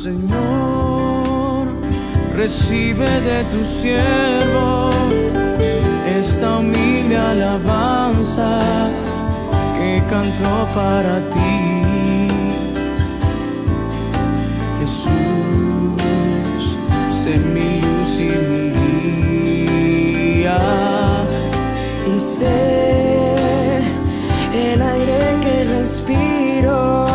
Señor, recibe de tu siervo esta humilde alabanza que canto para ti. Jesús, sé mi luz y mi guía, y sé el aire que respiro.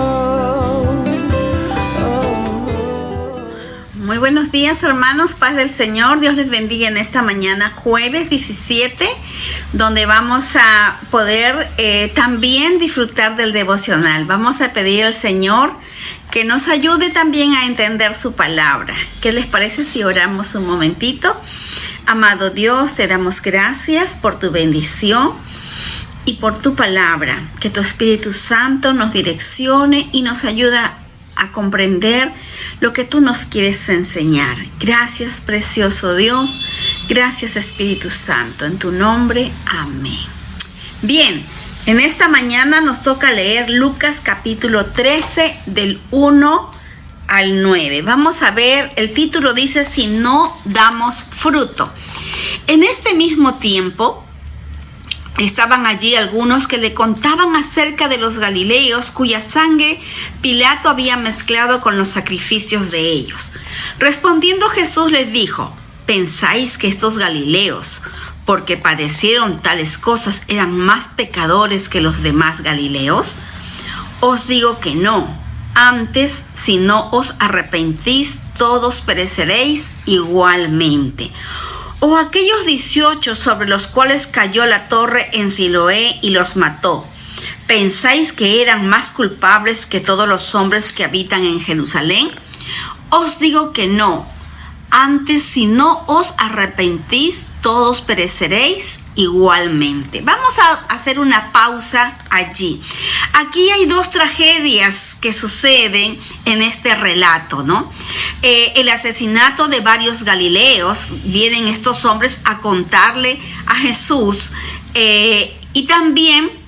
Muy buenos días, hermanos, paz del Señor. Dios les bendiga en esta mañana, jueves 17, donde vamos a poder también disfrutar del devocional. Vamos a pedir al Señor que nos ayude también a entender su palabra. ¿Qué les parece si oramos un momentito? Amado Dios, te damos gracias por tu bendición y por tu palabra. Que tu Espíritu Santo nos direccione y nos ayude a comprender lo que tú nos quieres enseñar. Gracias, precioso Dios. Gracias, Espíritu Santo. En tu nombre, amén. Bien, en esta mañana nos toca leer Lucas capítulo 13 del 1 al 9. Vamos a ver, el título dice: si no damos fruto. En este mismo tiempo estaban allí algunos que le contaban acerca de los galileos cuya sangre Pilato había mezclado con los sacrificios de ellos. Respondiendo Jesús les dijo: ¿pensáis que estos galileos, porque padecieron tales cosas, eran más pecadores que los demás galileos? Os digo que no. Antes, si no os arrepentís, todos pereceréis igualmente. O aquellos 18 sobre los cuales cayó la torre en Siloé y los mató, ¿pensáis que eran más culpables que todos los hombres que habitan en Jerusalén? Os digo que no. Antes, si no os arrepentís, todos pereceréis igualmente. Vamos a hacer una pausa allí. Aquí hay dos tragedias que suceden en este relato, ¿no? El asesinato de varios galileos. Vienen estos hombres a contarle a Jesús, y también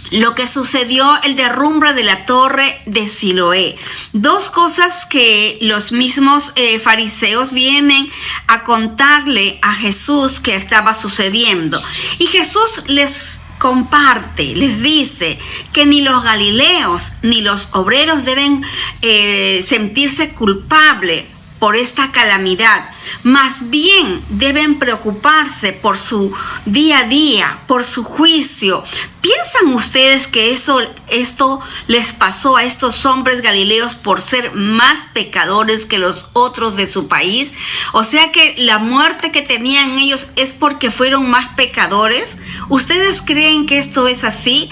lo que sucedió, el derrumbe de la torre de Siloé. Dos cosas que los mismos fariseos vienen a contarle a Jesús que estaba sucediendo. Y Jesús les comparte, les dice que ni los galileos ni los obreros deben sentirse culpables por esta calamidad. Más bien deben preocuparse por su día a día, por su juicio. ¿Piensan ustedes que esto les pasó a estos hombres galileos por ser más pecadores que los otros de su país? O sea que la muerte que tenían ellos es porque fueron más pecadores. ¿Ustedes creen que esto es así?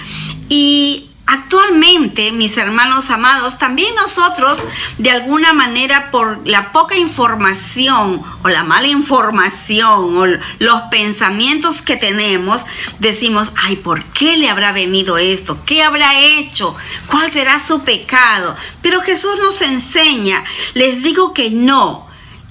Y actualmente, mis hermanos amados, también nosotros, de alguna manera, por la poca información o la mala información o los pensamientos que tenemos, decimos: ay, ¿por qué le habrá venido esto? ¿Qué habrá hecho? ¿Cuál será su pecado? Pero Jesús nos enseña: les digo que no.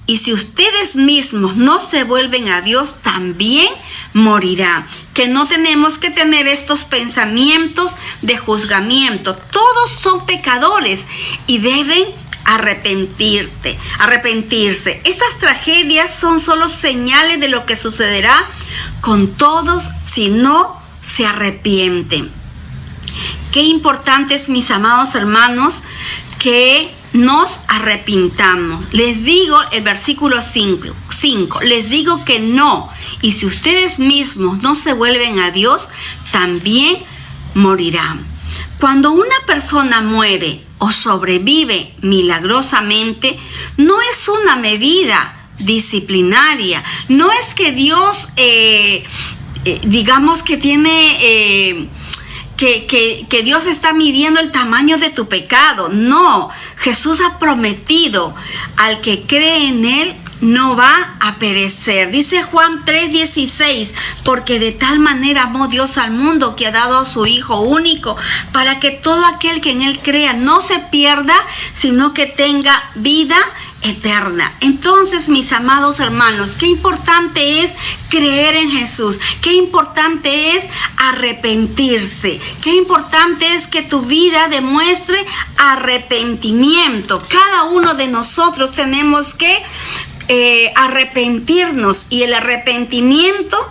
Y si ustedes mismos no se vuelven a Dios, también morirán. Que no tenemos que tener estos pensamientos de juzgamiento. Todos son pecadores y deben arrepentirse. Esas tragedias son solo señales de lo que sucederá con todos si no se arrepienten. Qué importante es, mis amados hermanos, que nos arrepintamos. Les digo, el versículo 5, les digo que no. Y si ustedes mismos no se vuelven a Dios, también morirán. Cuando una persona muere o sobrevive milagrosamente, no es una medida disciplinaria. No es que Dios, digamos que tiene... Que Dios está midiendo el tamaño de tu pecado. No, Jesús ha prometido: al que cree en Él no va a perecer. Dice Juan 3:16, porque de tal manera amó Dios al mundo que ha dado a su Hijo único, para que todo aquel que en Él crea no se pierda, sino que tenga vida eterna. Entonces, mis amados hermanos, qué importante es creer en Jesús, qué importante es arrepentirse, qué importante es que tu vida demuestre arrepentimiento. Cada uno de nosotros tenemos que arrepentirnos, y el arrepentimiento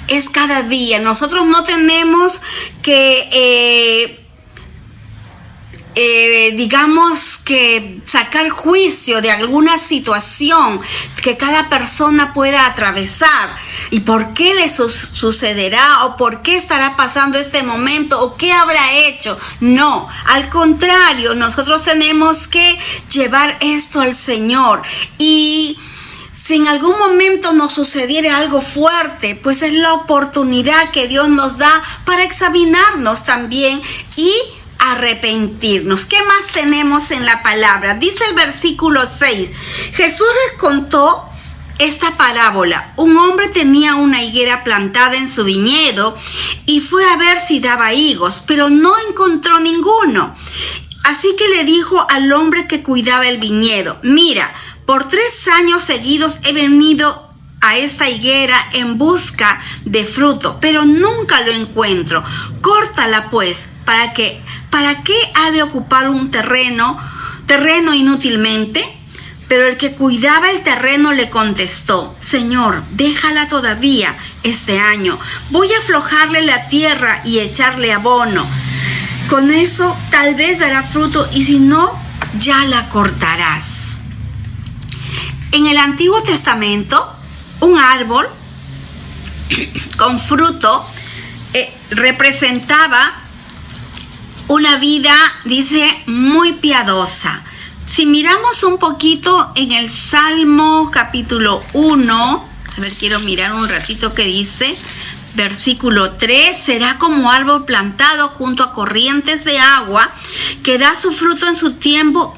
es cada día. Nosotros no tenemos que digamos que sacar juicio de alguna situación que cada persona pueda atravesar, y por qué le sucederá, o por qué estará pasando este momento, o qué habrá hecho. No, al contrario, nosotros tenemos que llevar esto al Señor. Y si en algún momento nos sucediera algo fuerte, pues es la oportunidad que Dios nos da para examinarnos también y arrepentirnos. ¿Qué más tenemos en la palabra? Dice el versículo 6. Jesús les contó esta parábola. Un hombre tenía una higuera plantada en su viñedo y fue a ver si daba higos, pero no encontró ninguno. Así que le dijo al hombre que cuidaba el viñedo: mira, por 3 años seguidos he venido a esta higuera en busca de fruto, pero nunca lo encuentro. Córtala pues, ¿para qué ha de ocupar un terreno inútilmente? Pero el que cuidaba el terreno le contestó: Señor, déjala todavía este año. Voy a aflojarle la tierra y echarle abono. Con eso tal vez dará fruto, y si no, ya la cortarás. En el Antiguo Testamento, un árbol con fruto representaba una vida, dice, muy piadosa. Si miramos un poquito en el Salmo capítulo 1, a ver, quiero mirar un ratito qué dice, versículo 3, será como árbol plantado junto a corrientes de agua, que da su fruto en su tiempo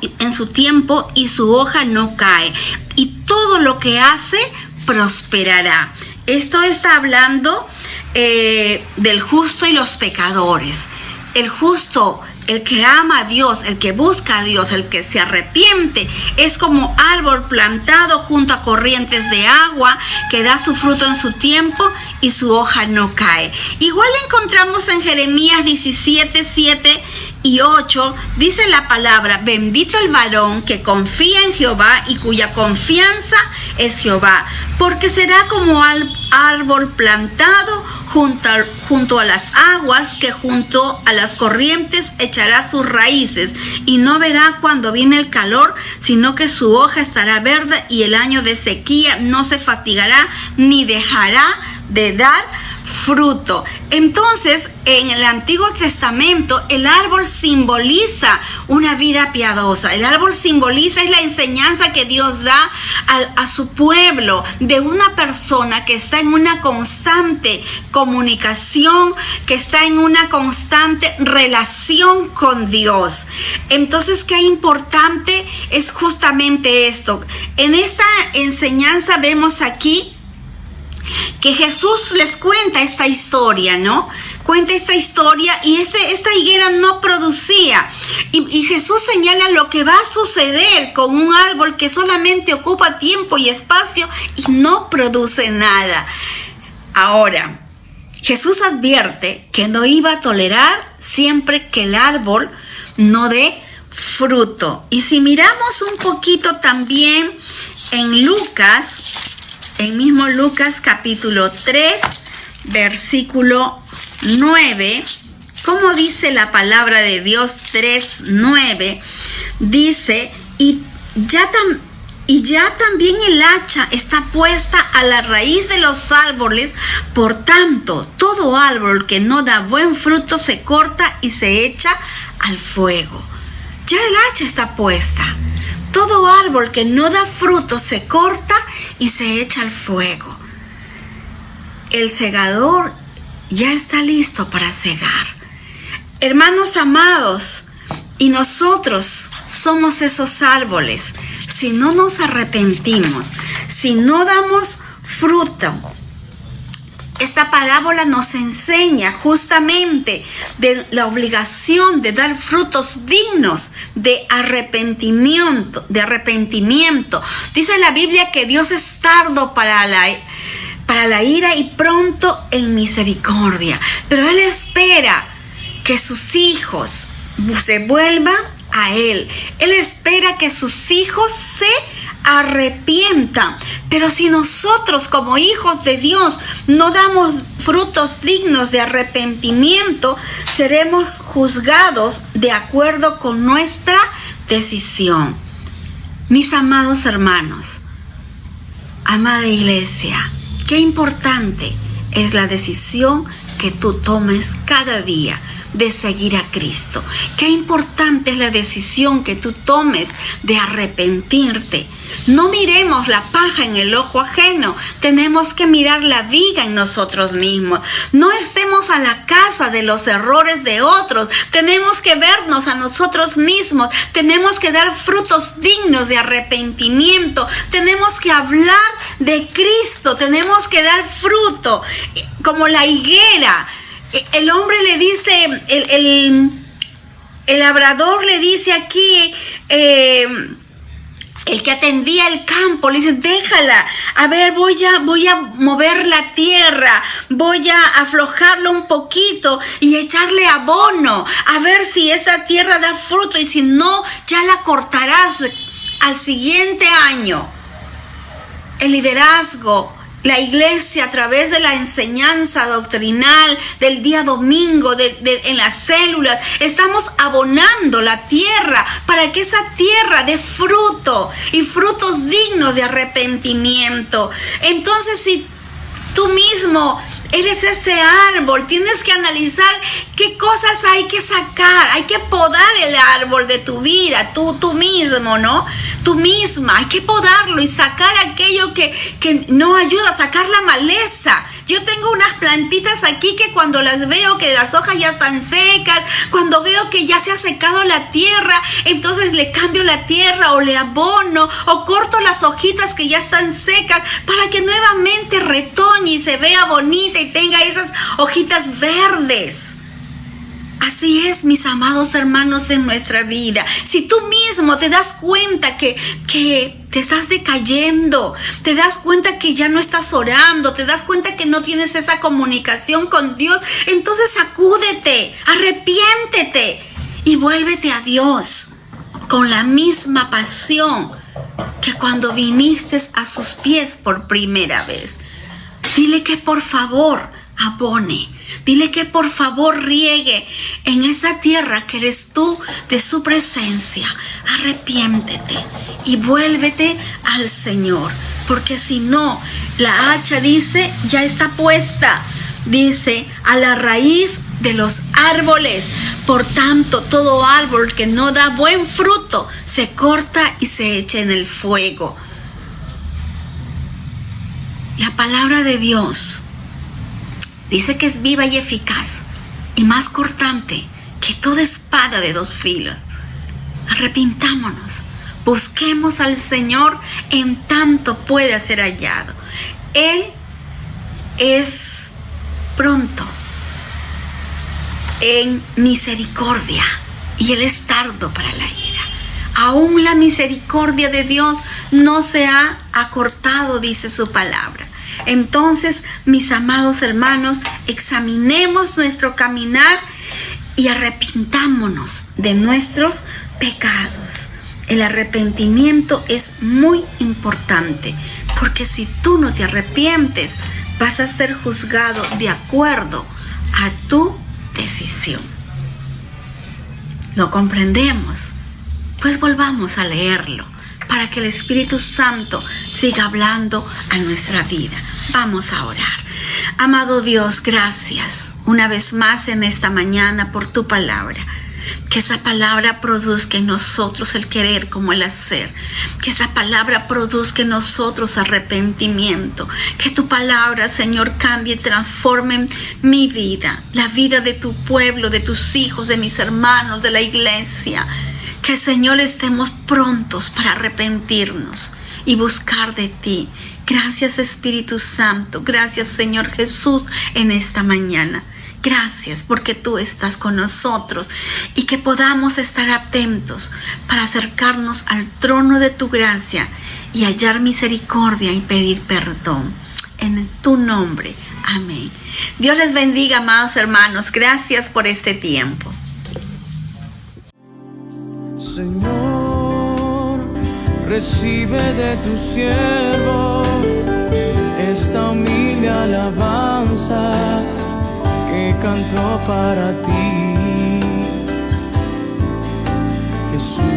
y su hoja no cae, y todo lo que hace prosperará. Esto está hablando del justo y los pecadores. El justo, el que ama a Dios, el que busca a Dios, el que se arrepiente, es como árbol plantado junto a corrientes de agua, que da su fruto en su tiempo y su hoja no cae. Igual encontramos en Jeremías 17, 7 y 8, dice la palabra: bendito el varón que confía en Jehová y cuya confianza es Jehová, porque será como árbol plantado junto a las aguas, que junto a las corrientes echará sus raíces, y no verá cuando viene el calor, sino que su hoja estará verde, y el año de sequía no se fatigará ni dejará de dar fruto. Entonces, en el Antiguo Testamento, el árbol simboliza una vida piadosa. El árbol simboliza, es la enseñanza que Dios da a su pueblo, de una persona que está en una constante comunicación, que está en una constante relación con Dios. Entonces, qué importante es justamente esto. En esta enseñanza vemos aquí que Jesús les cuenta esta historia, ¿no? Cuenta esta historia, y esta higuera no producía. Y Jesús señala lo que va a suceder con un árbol que solamente ocupa tiempo y espacio y no produce nada. Ahora, Jesús advierte que no iba a tolerar siempre que el árbol no dé fruto. Y si miramos un poquito también en Lucas, en mismo Lucas capítulo 3, versículo 9, ¿cómo dice la palabra de Dios? 3:9, dice: y ya también el hacha está puesta a la raíz de los árboles, por tanto, todo árbol que no da buen fruto se corta y se echa al fuego. Ya el hacha está puesta. Todo árbol que no da fruto se corta y se echa al fuego. El segador ya está listo para segar. Hermanos amados, y nosotros somos esos árboles. Si no nos arrepentimos, si no damos fruto, esta parábola nos enseña justamente de la obligación de dar frutos dignos de arrepentimiento. Dice la Biblia que Dios es tardo para la ira y pronto en misericordia, pero Él espera que sus hijos se vuelvan a Él. Él espera que sus hijos se arrepientan. Pero si nosotros como hijos de Dios no damos frutos dignos de arrepentimiento, seremos juzgados de acuerdo con nuestra decisión. Mis amados hermanos, amada iglesia, qué importante es la decisión que tú tomes cada día de seguir a Cristo. Qué importante es la decisión que tú tomes de arrepentirte. No miremos la paja en el ojo ajeno, tenemos que mirar la viga en nosotros mismos. No estemos a la caza de los errores de otros, tenemos que vernos a nosotros mismos, tenemos que dar frutos dignos de arrepentimiento, tenemos que hablar de Cristo, tenemos que dar fruto como la higuera. El hombre le dice, el labrador le dice aquí, el que atendía el campo, le dice, déjala, a ver, voy a mover la tierra, voy a aflojarlo un poquito y echarle abono, a ver si esa tierra da fruto, y si no, ya la cortarás al siguiente año. El liderazgo, la iglesia, a través de la enseñanza doctrinal del día domingo, en las células, estamos abonando la tierra para que esa tierra dé fruto y frutos dignos de arrepentimiento. Entonces, si tú mismo eres ese árbol, tienes que analizar qué cosas hay que sacar, hay que podar el árbol de tu vida, tú mismo, ¿no? Tú misma, hay que podarlo y sacar aquello que no ayuda, sacar la maleza. Yo tengo unas plantitas aquí que cuando las veo que las hojas ya están secas, cuando veo que ya se ha secado la tierra, entonces le cambio la tierra o le abono o corto las hojitas que ya están secas para que nuevamente retoñe y se vea bonita y tenga esas hojitas verdes. Así es, mis amados hermanos, en nuestra vida. Si tú mismo te das cuenta que te estás decayendo, te das cuenta que ya no estás orando, te das cuenta que no tienes esa comunicación con Dios, entonces sacúdete, arrepiéntete y vuélvete a Dios con la misma pasión que cuando viniste a sus pies por primera vez. Dile que por favor abone. Dile que por favor riegue en esa tierra que eres tú de su presencia. Arrepiéntete y vuélvete al Señor. Porque si no, la hacha dice, ya está puesta. Dice, a la raíz de los árboles. Por tanto, todo árbol que no da buen fruto se corta y se echa en el fuego. La palabra de Dios dice que es viva y eficaz y más cortante que toda espada de dos filos. Arrepintámonos, busquemos al Señor en tanto pueda ser hallado. Él es pronto en misericordia y Él es tardo para la ira. Aún la misericordia de Dios no se ha acortado, dice su palabra. Entonces, mis amados hermanos, examinemos nuestro caminar y arrepintámonos de nuestros pecados. El arrepentimiento es muy importante, porque si tú no te arrepientes, vas a ser juzgado de acuerdo a tu decisión. ¿Lo comprendemos? Pues volvamos a leerlo para que el Espíritu Santo siga hablando a nuestra vida. Vamos a orar. Amado Dios, gracias una vez más en esta mañana por tu palabra. Que esa palabra produzca en nosotros el querer como el hacer. Que esa palabra produzca en nosotros arrepentimiento. Que tu palabra, Señor, cambie y transforme mi vida, la vida de tu pueblo, de tus hijos, de mis hermanos, de la iglesia. Que, Señor, estemos prontos para arrepentirnos y buscar de ti. Gracias, Espíritu Santo. Gracias, Señor Jesús, en esta mañana. Gracias porque tú estás con nosotros y que podamos estar atentos para acercarnos al trono de tu gracia y hallar misericordia y pedir perdón. En tu nombre. Amén. Dios les bendiga, amados hermanos. Gracias por este tiempo. Señor, recibe de tu siervo esta humilde alabanza que cantó para ti, Jesús.